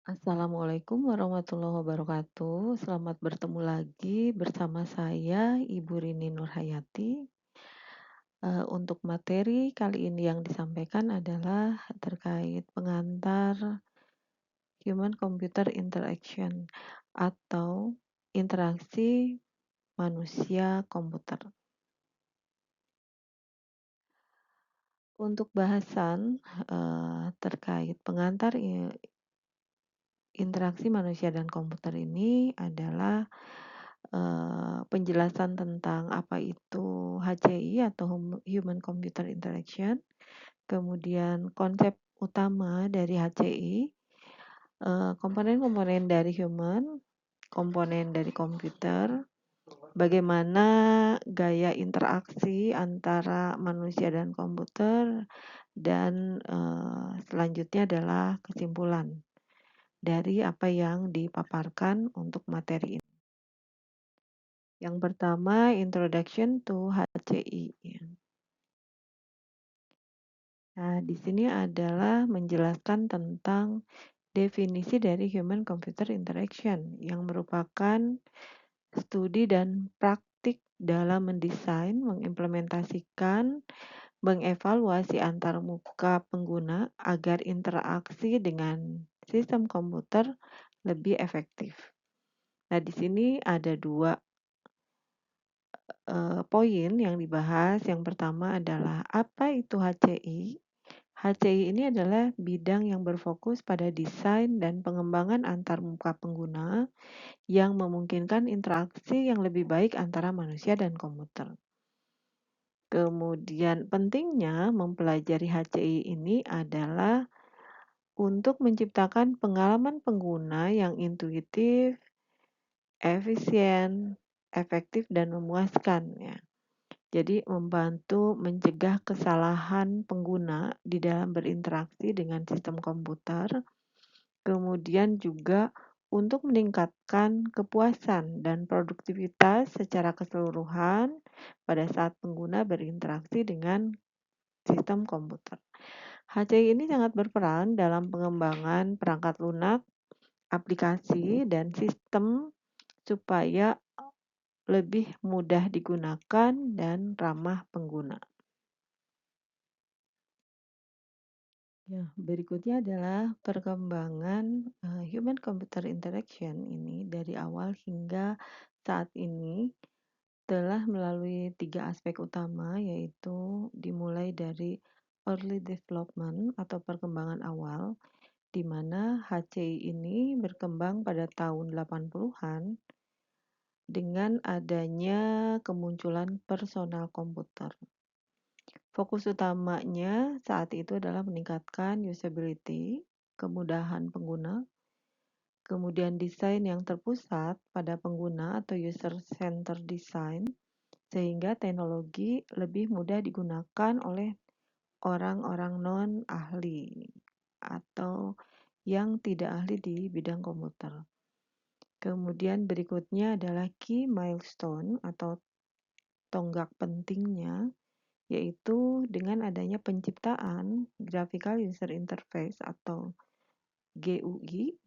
Assalamualaikum warahmatullahi wabarakatuh. Selamat bertemu lagi bersama saya, Ibu Rini Nurhayati. Untuk materi kali ini yang disampaikan adalah terkait pengantar Human Computer Interaction atau interaksi manusia komputer. Untuk bahasan terkait pengantar interaksi manusia dan komputer ini adalah penjelasan tentang apa itu HCI atau Human Computer Interaction, kemudian konsep utama dari HCI, komponen-komponen dari human, komponen dari komputer, bagaimana gaya interaksi antara manusia dan komputer, dan selanjutnya adalah kesimpulan dari apa yang dipaparkan untuk materi ini. Yang pertama, Introduction to HCI. Nah, di sini adalah menjelaskan tentang definisi dari Human Computer Interaction yang merupakan studi dan praktik dalam mendesain, mengimplementasikan, mengevaluasi antarmuka pengguna agar interaksi dengan sistem komputer lebih efektif. Nah, di sini ada dua poin yang dibahas. Yang pertama adalah apa itu HCI? HCI ini adalah bidang yang berfokus pada desain dan pengembangan antarmuka pengguna yang memungkinkan interaksi yang lebih baik antara manusia dan komputer. Kemudian pentingnya mempelajari HCI ini adalah untuk menciptakan pengalaman pengguna yang intuitif, efisien, efektif, dan memuaskan, ya. Jadi membantu mencegah kesalahan pengguna di dalam berinteraksi dengan sistem komputer, kemudian juga untuk meningkatkan kepuasan dan produktivitas secara keseluruhan pada saat pengguna berinteraksi dengan sistem komputer. HCI ini sangat berperan dalam pengembangan perangkat lunak, aplikasi, dan sistem supaya lebih mudah digunakan dan ramah pengguna. Ya, berikutnya adalah perkembangan human computer interaction ini dari awal hingga saat ini telah melalui 3 aspek utama, yaitu dimulai dari early development atau perkembangan awal, di mana HCI ini berkembang pada tahun 80-an dengan adanya kemunculan personal komputer. Fokus utamanya saat itu adalah meningkatkan usability, kemudahan pengguna, kemudian desain yang terpusat pada pengguna atau user-centered design, sehingga teknologi lebih mudah digunakan oleh orang-orang non-ahli atau yang tidak ahli di bidang komputer. Kemudian berikutnya adalah key milestone atau tonggak pentingnya, yaitu dengan adanya penciptaan Graphical User Interface atau GUI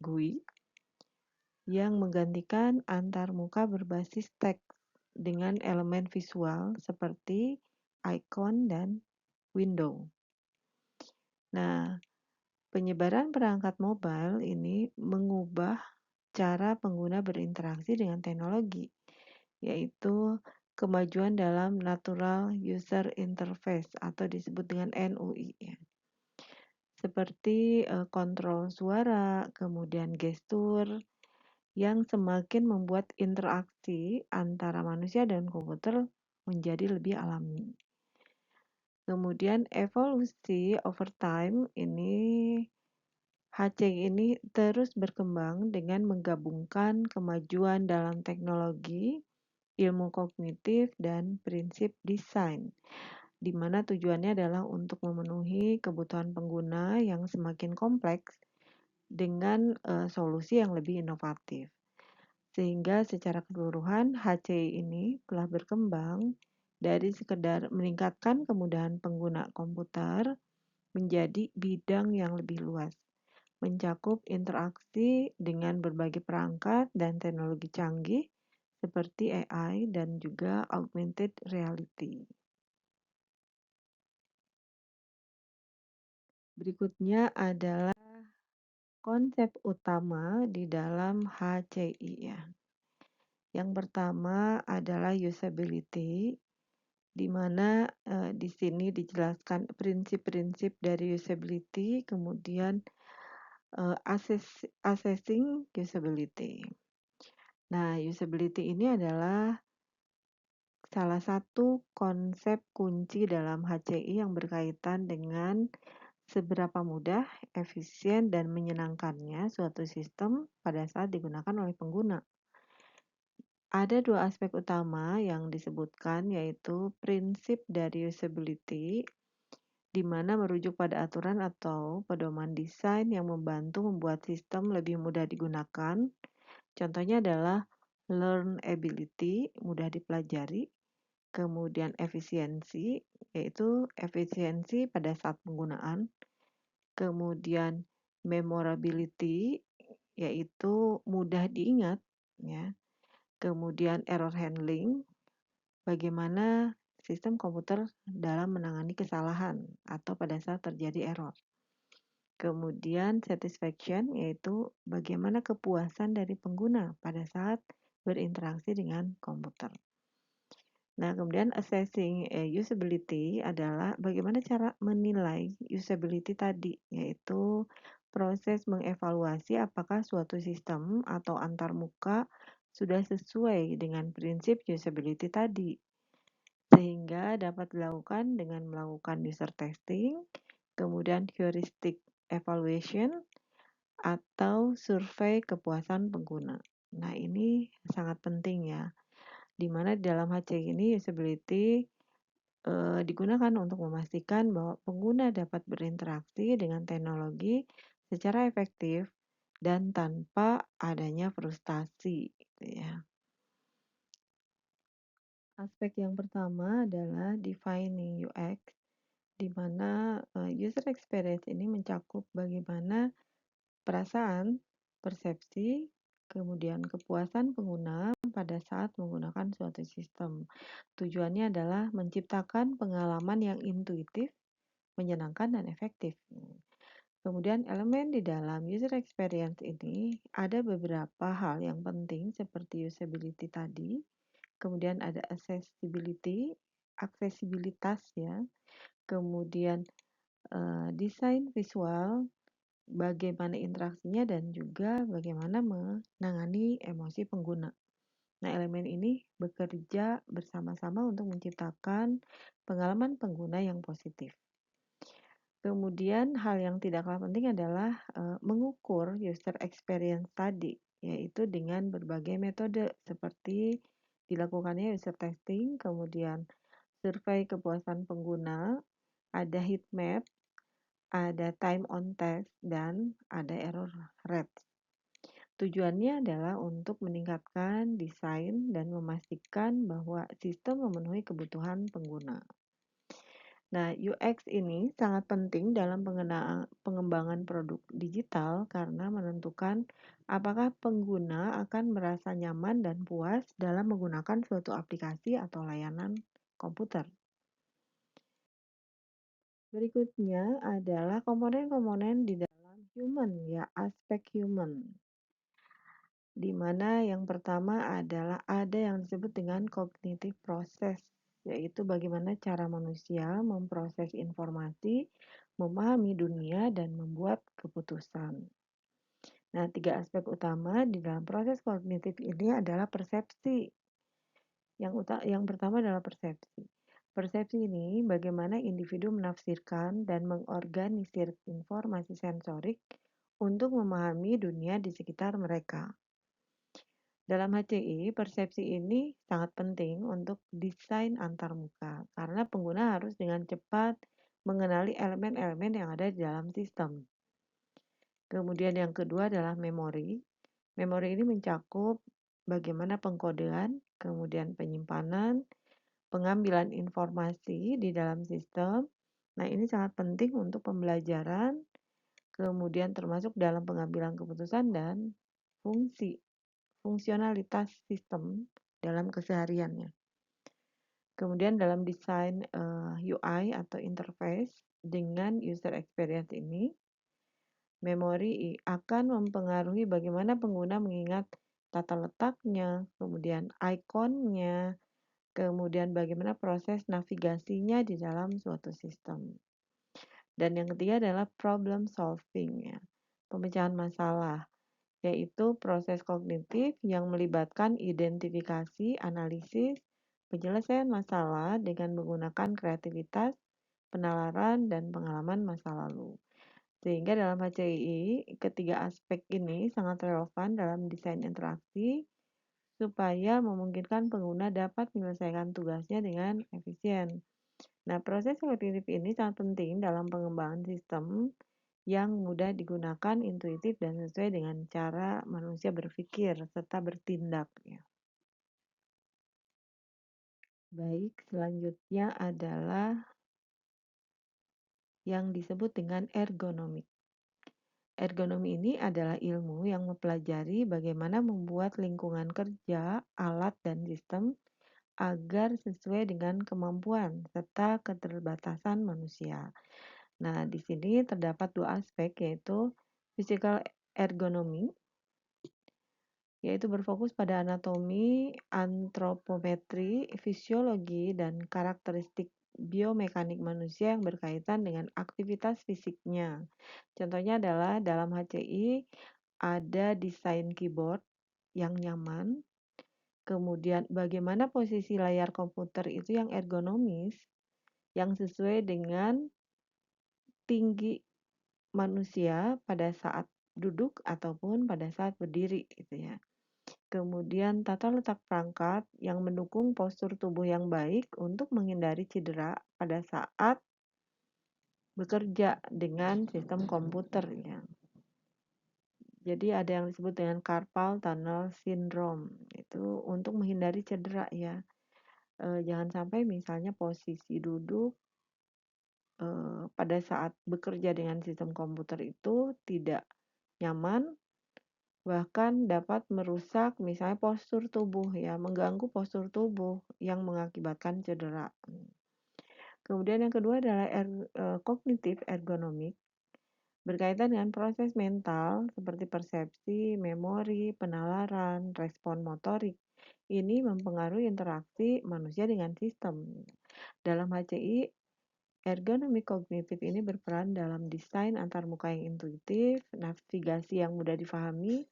yang menggantikan antarmuka berbasis teks dengan elemen visual seperti icon dan window. Nah, penyebaran perangkat mobile ini mengubah cara pengguna berinteraksi dengan teknologi, yaitu kemajuan dalam Natural User Interface atau disebut dengan NUI, ya. Seperti kontrol suara, kemudian gestur yang semakin membuat interaksi antara manusia dan komputer menjadi lebih alami. Kemudian evolusi over time ini HCI ini terus berkembang dengan menggabungkan kemajuan dalam teknologi, ilmu kognitif, dan prinsip desain, di mana tujuannya adalah untuk memenuhi kebutuhan pengguna yang semakin kompleks dengan solusi yang lebih inovatif. Sehingga secara keseluruhan HCI ini telah berkembang dari sekedar meningkatkan kemudahan pengguna komputer menjadi bidang yang lebih luas, mencakup interaksi dengan berbagai perangkat dan teknologi canggih seperti AI dan juga augmented reality. Berikutnya adalah konsep utama di dalam HCI ya. Yang pertama adalah usability, di mana di sini dijelaskan prinsip-prinsip dari usability, kemudian assessing usability. Nah, usability ini adalah salah satu konsep kunci dalam HCI yang berkaitan dengan seberapa mudah, efisien, dan menyenangkannya suatu sistem pada saat digunakan oleh pengguna. Ada dua aspek utama yang disebutkan, yaitu prinsip dari usability, di mana merujuk pada aturan atau pedoman desain yang membantu membuat sistem lebih mudah digunakan. Contohnya adalah learnability, mudah dipelajari, kemudian efisiensi, yaitu efisiensi pada saat penggunaan, kemudian memorability, yaitu mudah diingat, ya. Kemudian error handling, bagaimana sistem komputer dalam menangani kesalahan atau pada saat terjadi error. Kemudian satisfaction, yaitu bagaimana kepuasan dari pengguna pada saat berinteraksi dengan komputer. Nah, kemudian assessing usability adalah bagaimana cara menilai usability tadi, yaitu proses mengevaluasi apakah suatu sistem atau antarmuka sudah sesuai dengan prinsip usability tadi, sehingga dapat dilakukan dengan melakukan user testing, kemudian heuristic evaluation, atau survei kepuasan pengguna. Nah, ini sangat penting ya, di mana di dalam HCI ini usability digunakan untuk memastikan bahwa pengguna dapat berinteraksi dengan teknologi secara efektif dan tanpa adanya frustasi, gitu ya. Aspek yang pertama adalah defining UX, di mana user experience ini mencakup bagaimana perasaan, persepsi, kemudian kepuasan pengguna pada saat menggunakan suatu sistem. Tujuannya adalah menciptakan pengalaman yang intuitif, menyenangkan, dan efektif. Kemudian elemen di dalam user experience ini ada beberapa hal yang penting seperti usability tadi, kemudian ada accessibility, aksesibilitas ya, kemudian desain visual, bagaimana interaksinya, dan juga bagaimana menangani emosi pengguna. Nah, elemen ini bekerja bersama-sama untuk menciptakan pengalaman pengguna yang positif. Kemudian hal yang tidak kalah penting adalah mengukur user experience tadi, yaitu dengan berbagai metode seperti dilakukannya user testing, kemudian survei kepuasan pengguna, ada heat map, ada time on task, dan ada error rate. Tujuannya adalah untuk meningkatkan desain dan memastikan bahwa sistem memenuhi kebutuhan pengguna. Nah, UX ini sangat penting dalam pengembangan produk digital karena menentukan apakah pengguna akan merasa nyaman dan puas dalam menggunakan suatu aplikasi atau layanan komputer. Berikutnya adalah komponen-komponen di dalam human, ya, aspek human. Di mana yang pertama adalah ada yang disebut dengan cognitive process, yaitu bagaimana cara manusia memproses informasi, memahami dunia, dan membuat keputusan. Nah, tiga aspek utama di dalam proses kognitif ini adalah persepsi. Yang pertama adalah persepsi. Persepsi ini bagaimana individu menafsirkan dan mengorganisir informasi sensorik untuk memahami dunia di sekitar mereka. Dalam HCI, persepsi ini sangat penting untuk desain antarmuka karena pengguna harus dengan cepat mengenali elemen-elemen yang ada di dalam sistem. Kemudian yang kedua adalah memori. Memori ini mencakup bagaimana pengkodean, kemudian penyimpanan, pengambilan informasi di dalam sistem. Nah, ini sangat penting untuk pembelajaran, kemudian termasuk dalam pengambilan keputusan dan fungsionalitas sistem dalam kesehariannya. Kemudian dalam desain UI atau interface dengan user experience ini, memori akan mempengaruhi bagaimana pengguna mengingat tata letaknya, kemudian ikonnya, kemudian bagaimana proses navigasinya di dalam suatu sistem. Dan yang ketiga adalah problem solving, ya, pemecahan masalah, yaitu proses kognitif yang melibatkan identifikasi, analisis, penyelesaian masalah dengan menggunakan kreativitas, penalaran, dan pengalaman masa lalu. Sehingga dalam HCI, ketiga aspek ini sangat relevan dalam desain interaksi supaya memungkinkan pengguna dapat menyelesaikan tugasnya dengan efisien. Nah, proses kognitif ini sangat penting dalam pengembangan sistem yang mudah digunakan, intuitif, dan sesuai dengan cara manusia berpikir serta bertindak. Ya. Baik, selanjutnya adalah yang disebut dengan ergonomi. Ergonomi ini adalah ilmu yang mempelajari bagaimana membuat lingkungan kerja, alat, dan sistem agar sesuai dengan kemampuan serta keterbatasan manusia. Nah, di sini terdapat dua aspek, yaitu physical ergonomy, yaitu berfokus pada anatomi, antropometri, fisiologi, dan karakteristik biomekanik manusia yang berkaitan dengan aktivitas fisiknya. Contohnya adalah dalam HCI ada desain keyboard yang nyaman, kemudian bagaimana posisi layar komputer itu yang ergonomis, yang sesuai dengan tinggi manusia pada saat duduk ataupun pada saat berdiri gitu ya. Kemudian tata letak perangkat yang mendukung postur tubuh yang baik untuk menghindari cedera pada saat bekerja dengan sistem komputer ya. Jadi ada yang disebut dengan carpal tunnel syndrome, itu untuk menghindari cedera ya. Jangan sampai misalnya posisi duduk pada saat bekerja dengan sistem komputer itu tidak nyaman, bahkan dapat merusak misalnya postur tubuh ya, mengganggu postur tubuh yang mengakibatkan cedera. Kemudian yang kedua adalah kognitif ergonomik, berkaitan dengan proses mental seperti persepsi, memori, penalaran, respon motorik. Ini mempengaruhi interaksi manusia dengan sistem. Dalam HCI, ergonomi kognitif ini berperan dalam desain antarmuka yang intuitif, navigasi yang mudah difahami,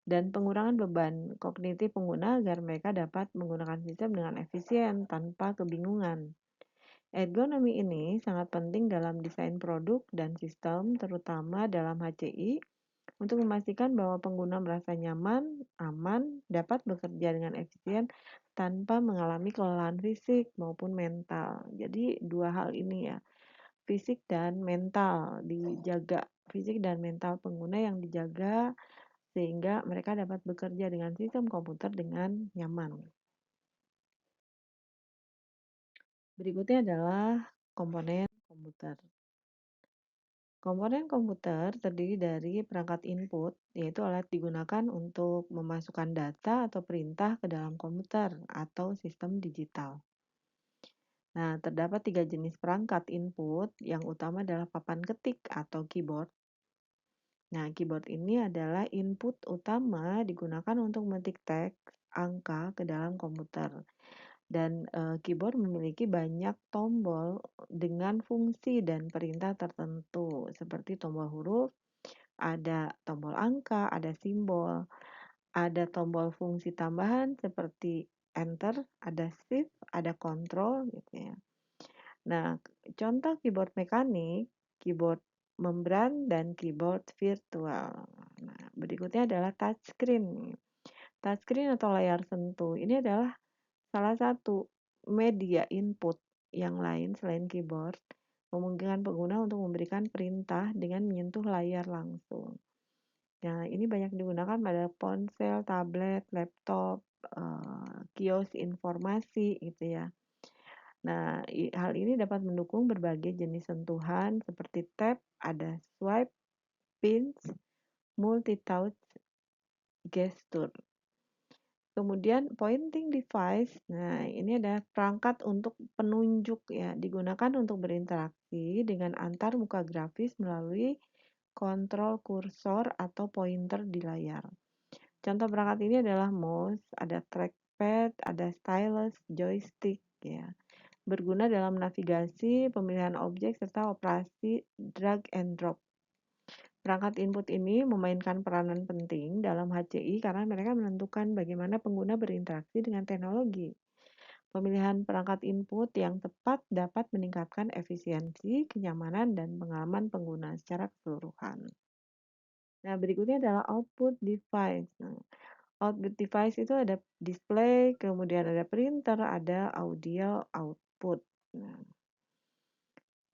dan pengurangan beban kognitif pengguna agar mereka dapat menggunakan sistem dengan efisien tanpa kebingungan. Ergonomi ini sangat penting dalam desain produk dan sistem, terutama dalam HCI, untuk memastikan bahwa pengguna merasa nyaman, aman, dapat bekerja dengan efisien tanpa mengalami kelelahan fisik maupun mental. Jadi dua hal ini ya, fisik dan mental dijaga, fisik dan mental pengguna yang dijaga sehingga mereka dapat bekerja dengan sistem komputer dengan nyaman. Berikutnya adalah komponen komputer. Komponen komputer terdiri dari perangkat input, yaitu alat digunakan untuk memasukkan data atau perintah ke dalam komputer atau sistem digital. Nah, terdapat 3 jenis perangkat input, yang utama adalah papan ketik atau keyboard. Nah, keyboard ini adalah input utama digunakan untuk mengetik teks, angka ke dalam komputer. Dan keyboard memiliki banyak tombol dengan fungsi dan perintah tertentu, seperti tombol huruf, ada tombol angka, ada simbol, ada tombol fungsi tambahan seperti enter, ada shift, ada control gitu ya. Nah, contoh keyboard mekanik, keyboard membran, dan keyboard virtual. Nah, berikutnya adalah touchscreen. Touchscreen atau layar sentuh ini adalah salah satu media input yang lain selain keyboard, memungkinkan pengguna untuk memberikan perintah dengan menyentuh layar langsung. Nah, ini banyak digunakan pada ponsel, tablet, laptop, kios informasi gitu ya. Nah, hal ini dapat mendukung berbagai jenis sentuhan seperti tap, ada swipe, pinch, multi-touch gesture. Kemudian pointing device, nah ini adalah perangkat untuk penunjuk ya, digunakan untuk berinteraksi dengan antar muka grafis melalui kontrol kursor atau pointer di layar. Contoh perangkat ini adalah mouse, ada trackpad, ada stylus, joystick ya. Berguna dalam navigasi, pemilihan objek serta operasi drag and drop. Perangkat input ini memainkan peranan penting dalam HCI karena mereka menentukan bagaimana pengguna berinteraksi dengan teknologi. Pemilihan perangkat input yang tepat dapat meningkatkan efisiensi, kenyamanan, dan pengalaman pengguna secara keseluruhan. Nah, berikutnya adalah output device. Nah, output device itu ada display, kemudian ada printer, ada audio output.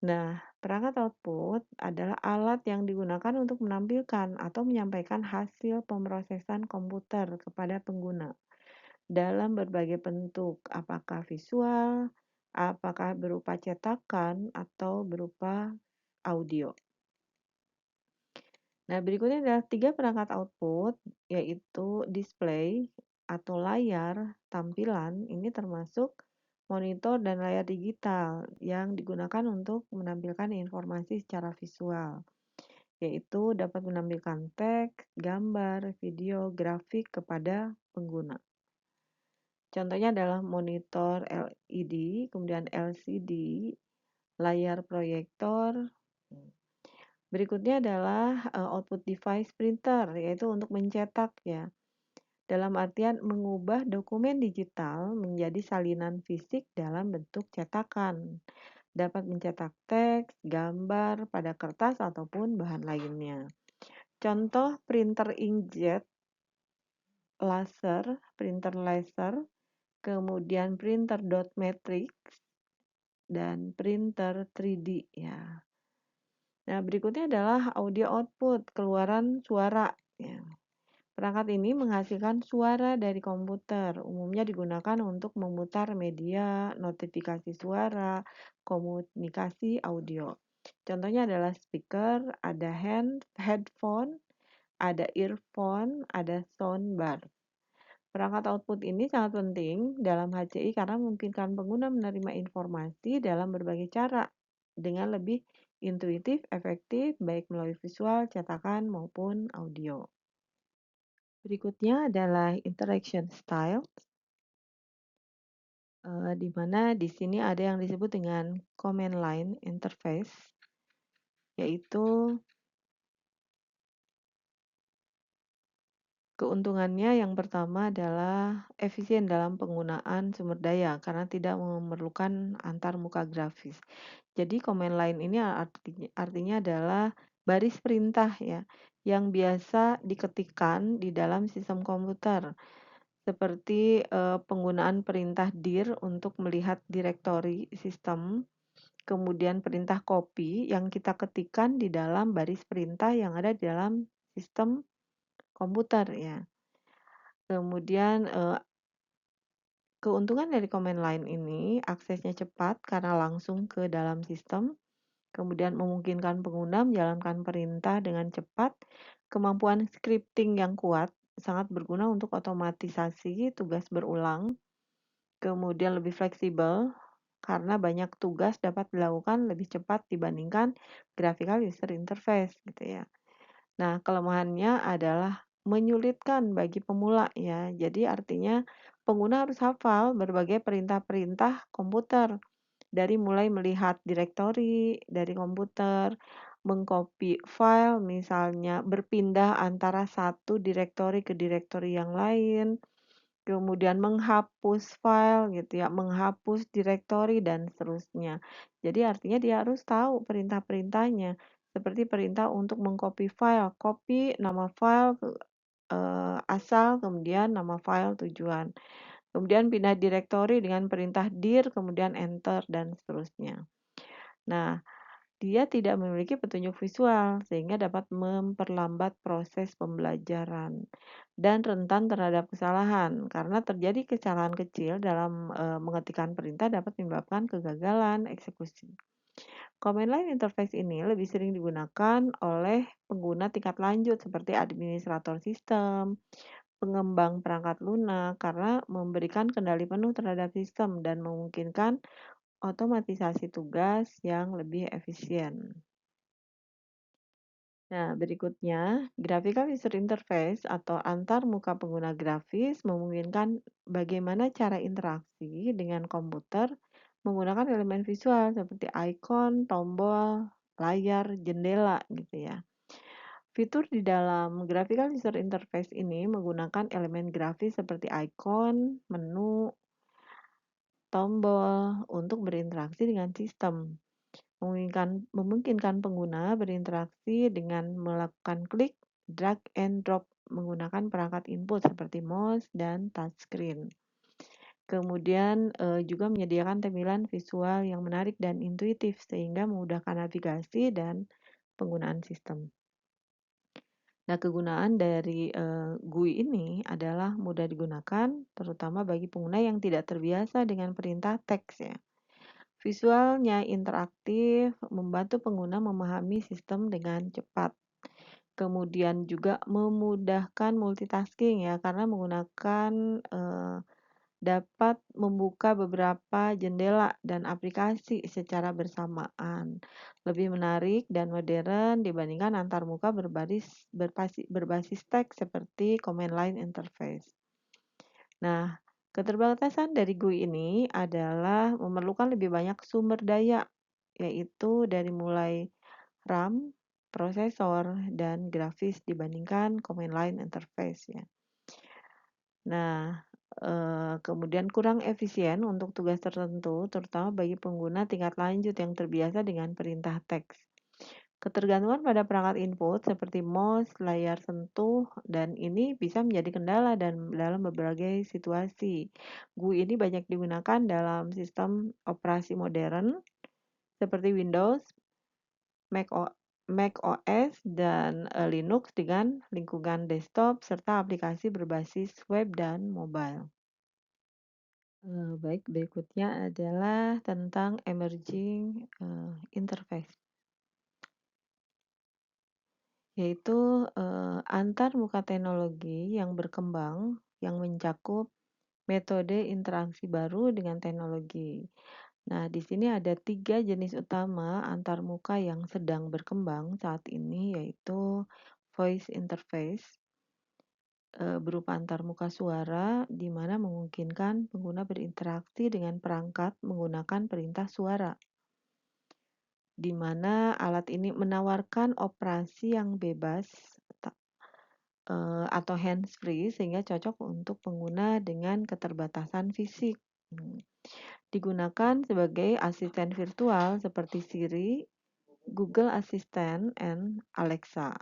Nah, perangkat output adalah alat yang digunakan untuk menampilkan atau menyampaikan hasil pemrosesan komputer kepada pengguna dalam berbagai bentuk, apakah visual, apakah berupa cetakan, atau berupa audio. Nah, berikutnya adalah 3 perangkat output, yaitu display atau layar tampilan. Ini termasuk monitor dan layar digital yang digunakan untuk menampilkan informasi secara visual, yaitu dapat menampilkan teks, gambar, video, grafik kepada pengguna. Contohnya adalah monitor LED, kemudian LCD, layar proyektor. Berikutnya adalah output device printer, yaitu untuk mencetak ya. Dalam artian mengubah dokumen digital menjadi salinan fisik dalam bentuk cetakan. Dapat mencetak teks, gambar pada kertas ataupun bahan lainnya. Contoh printer inkjet, laser, printer laser, kemudian printer dot matrix, dan printer 3D ya. Nah, berikutnya adalah audio output, keluaran suara ya. Perangkat ini menghasilkan suara dari komputer, umumnya digunakan untuk memutar media, notifikasi suara, komunikasi audio. Contohnya adalah speaker, ada headphone, ada earphone, ada soundbar. Perangkat output ini sangat penting dalam HCI karena memungkinkan pengguna menerima informasi dalam berbagai cara dengan lebih intuitif, efektif, baik melalui visual, cetakan, maupun audio. Berikutnya adalah interaction style, di mana di sini ada yang disebut dengan command line interface, yaitu keuntungannya yang pertama adalah efisien dalam penggunaan sumber daya karena tidak memerlukan antar muka grafis. Jadi command line ini artinya adalah baris perintah ya yang biasa diketikkan di dalam sistem komputer. Seperti penggunaan perintah dir untuk melihat direktori sistem, kemudian perintah copy yang kita ketikkan di dalam baris perintah yang ada di dalam sistem komputer ya. Kemudian keuntungan dari command line ini aksesnya cepat karena langsung ke dalam sistem, kemudian memungkinkan pengguna menjalankan perintah dengan cepat, kemampuan scripting yang kuat sangat berguna untuk otomatisasi tugas berulang, kemudian lebih fleksibel karena banyak tugas dapat dilakukan lebih cepat dibandingkan graphical user interface gitu ya. Nah, kelemahannya adalah menyulitkan bagi pemula ya. Jadi artinya pengguna harus hafal berbagai perintah-perintah komputer dari mulai melihat direktori dari komputer, mengcopy file misalnya berpindah antara satu direktori ke direktori yang lain, kemudian menghapus file gitu ya, menghapus direktori dan seterusnya. Jadi artinya dia harus tahu perintah-perintahnya. Seperti perintah untuk mengcopy file, copy nama file asal, kemudian nama file tujuan. Kemudian pindah direktori dengan perintah dir, kemudian enter dan seterusnya. Nah, dia tidak memiliki petunjuk visual sehingga dapat memperlambat proses pembelajaran dan rentan terhadap kesalahan karena terjadi kesalahan kecil dalam mengetikkan perintah dapat menyebabkan kegagalan eksekusi. Command line interface ini lebih sering digunakan oleh pengguna tingkat lanjut seperti administrator sistem, pengembang perangkat lunak karena memberikan kendali penuh terhadap sistem dan memungkinkan otomatisasi tugas yang lebih efisien. Nah, berikutnya, graphical user interface atau antar muka pengguna grafis memungkinkan bagaimana cara interaksi dengan komputer menggunakan elemen visual seperti ikon, tombol, layar, jendela gitu ya. Fitur di dalam graphical user interface ini menggunakan elemen grafis seperti ikon, menu, tombol untuk berinteraksi dengan sistem. Memungkinkan pengguna berinteraksi dengan melakukan klik, drag and drop menggunakan perangkat input seperti mouse dan touchscreen. Kemudian juga menyediakan tampilan visual yang menarik dan intuitif sehingga memudahkan navigasi dan penggunaan sistem. Nah, kegunaan dari GUI ini adalah mudah digunakan, terutama bagi pengguna yang tidak terbiasa dengan perintah teks ya. Visualnya interaktif, membantu pengguna memahami sistem dengan cepat. Kemudian juga memudahkan multitasking ya, karena menggunakan dapat membuka beberapa jendela dan aplikasi secara bersamaan. Lebih menarik dan modern dibandingkan antarmuka berbasis teks seperti command line interface. Nah, keterbatasan dari GUI ini adalah memerlukan lebih banyak sumber daya, yaitu dari mulai RAM, prosesor, dan grafis dibandingkan command line interface ya. Nah, kemudian kurang efisien untuk tugas tertentu, terutama bagi pengguna tingkat lanjut yang terbiasa dengan perintah teks. Ketergantungan pada perangkat input seperti mouse, layar sentuh, dan ini bisa menjadi kendala dalam beberapa situasi. GUI ini banyak digunakan dalam sistem operasi modern seperti Windows, Mac OS, dan Linux dengan lingkungan desktop serta aplikasi berbasis web dan mobile. Baik, berikutnya adalah tentang emerging interface, yaitu antar muka teknologi yang berkembang yang mencakup metode interaksi baru dengan teknologi. Nah, di sini ada 3 jenis utama antarmuka yang sedang berkembang saat ini, yaitu voice interface, berupa antarmuka suara, di mana memungkinkan pengguna berinteraksi dengan perangkat menggunakan perintah suara, di mana alat ini menawarkan operasi yang bebas atau hands-free sehingga cocok untuk pengguna dengan keterbatasan fisik. Digunakan sebagai asisten virtual seperti Siri, Google Assistant, and Alexa.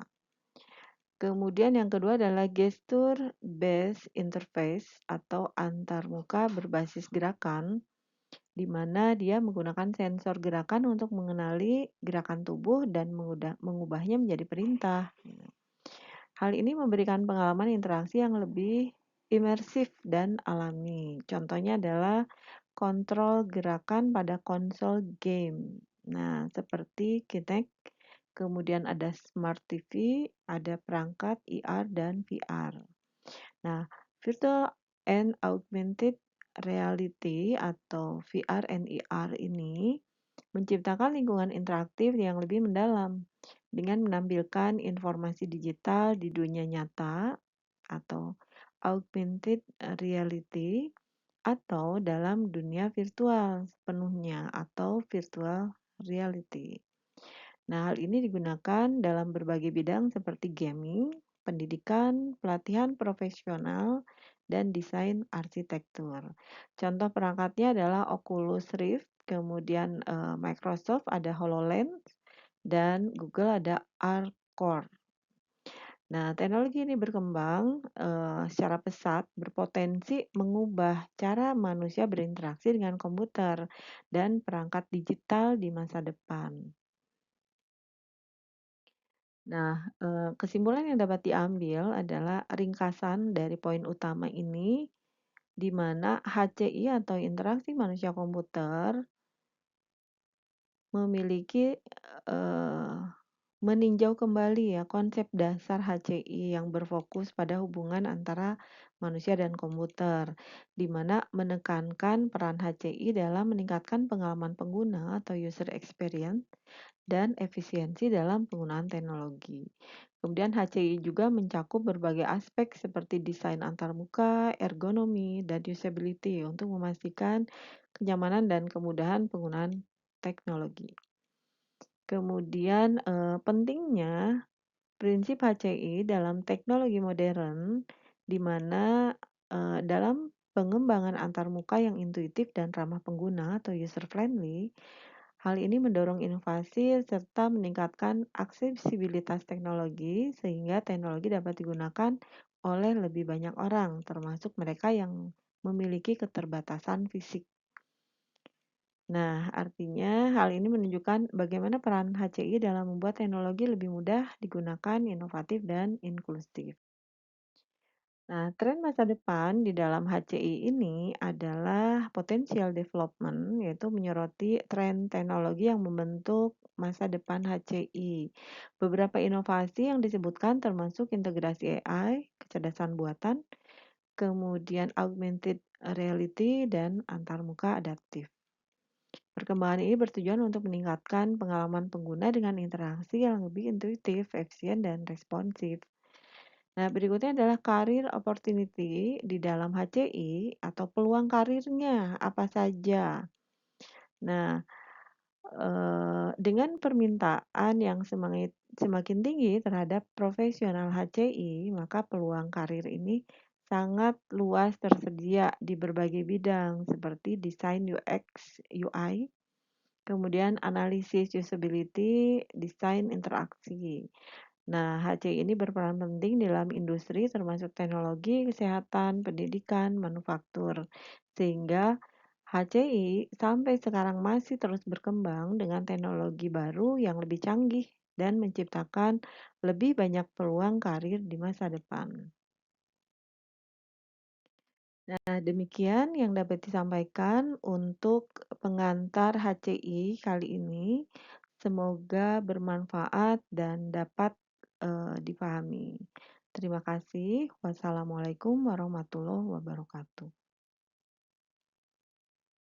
Kemudian yang kedua adalah gesture based interface atau antarmuka berbasis gerakan, di mana dia menggunakan sensor gerakan untuk mengenali gerakan tubuh dan mengubahnya menjadi perintah. Hal ini memberikan pengalaman interaksi yang lebih imersif dan alami. Contohnya adalah kontrol gerakan pada konsol game. Nah, seperti Kinect, kemudian ada Smart TV, ada perangkat IR dan VR. Nah, Virtual and Augmented Reality atau VR and IR ini menciptakan lingkungan interaktif yang lebih mendalam dengan menampilkan informasi digital di dunia nyata atau augmented reality atau dalam dunia virtual sepenuhnya atau virtual reality. Nah, hal ini digunakan dalam berbagai bidang seperti gaming, pendidikan, pelatihan profesional, dan desain arsitektur. Contoh perangkatnya adalah Oculus Rift, kemudian Microsoft ada HoloLens, dan Google ada ARCore. Nah, teknologi ini berkembang secara pesat, berpotensi mengubah cara manusia berinteraksi dengan komputer dan perangkat digital di masa depan. Nah, kesimpulan yang dapat diambil adalah ringkasan dari poin utama ini, di mana HCI atau interaksi manusia komputer memiliki, eee, meninjau kembali ya konsep dasar HCI yang berfokus pada hubungan antara manusia dan komputer, di mana menekankan peran HCI dalam meningkatkan pengalaman pengguna atau user experience dan efisiensi dalam penggunaan teknologi. Kemudian HCI juga mencakup berbagai aspek seperti desain antarmuka, ergonomi, dan usability untuk memastikan kenyamanan dan kemudahan penggunaan teknologi. Kemudian pentingnya prinsip HCI dalam teknologi modern, di mana dalam pengembangan antarmuka yang intuitif dan ramah pengguna atau user friendly, hal ini mendorong inovasi serta meningkatkan aksesibilitas teknologi sehingga teknologi dapat digunakan oleh lebih banyak orang, termasuk mereka yang memiliki keterbatasan fisik. Nah, artinya hal ini menunjukkan bagaimana peran HCI dalam membuat teknologi lebih mudah digunakan, inovatif, dan inklusif. Nah, tren masa depan di dalam HCI ini adalah potential development, yaitu menyoroti tren teknologi yang membentuk masa depan HCI. Beberapa inovasi yang disebutkan termasuk integrasi AI, kecerdasan buatan, kemudian augmented reality, dan antarmuka adaptif. Perkembangan ini bertujuan untuk meningkatkan pengalaman pengguna dengan interaksi yang lebih intuitif, efisien, dan responsif. Nah, berikutnya adalah career opportunity di dalam HCI atau peluang karirnya apa saja. Nah, dengan permintaan yang semakin tinggi terhadap profesional HCI, maka peluang karir ini sangat luas tersedia di berbagai bidang seperti desain UX, UI, kemudian analisis usability, desain interaksi. Nah, HCI ini berperan penting dalam industri termasuk teknologi, kesehatan, pendidikan, manufaktur. Sehingga HCI sampai sekarang masih terus berkembang dengan teknologi baru yang lebih canggih dan menciptakan lebih banyak peluang karir di masa depan. Nah, demikian yang dapat disampaikan untuk pengantar HCI kali ini. Semoga bermanfaat dan dapat dipahami. Terima kasih. Wassalamualaikum warahmatullahi wabarakatuh.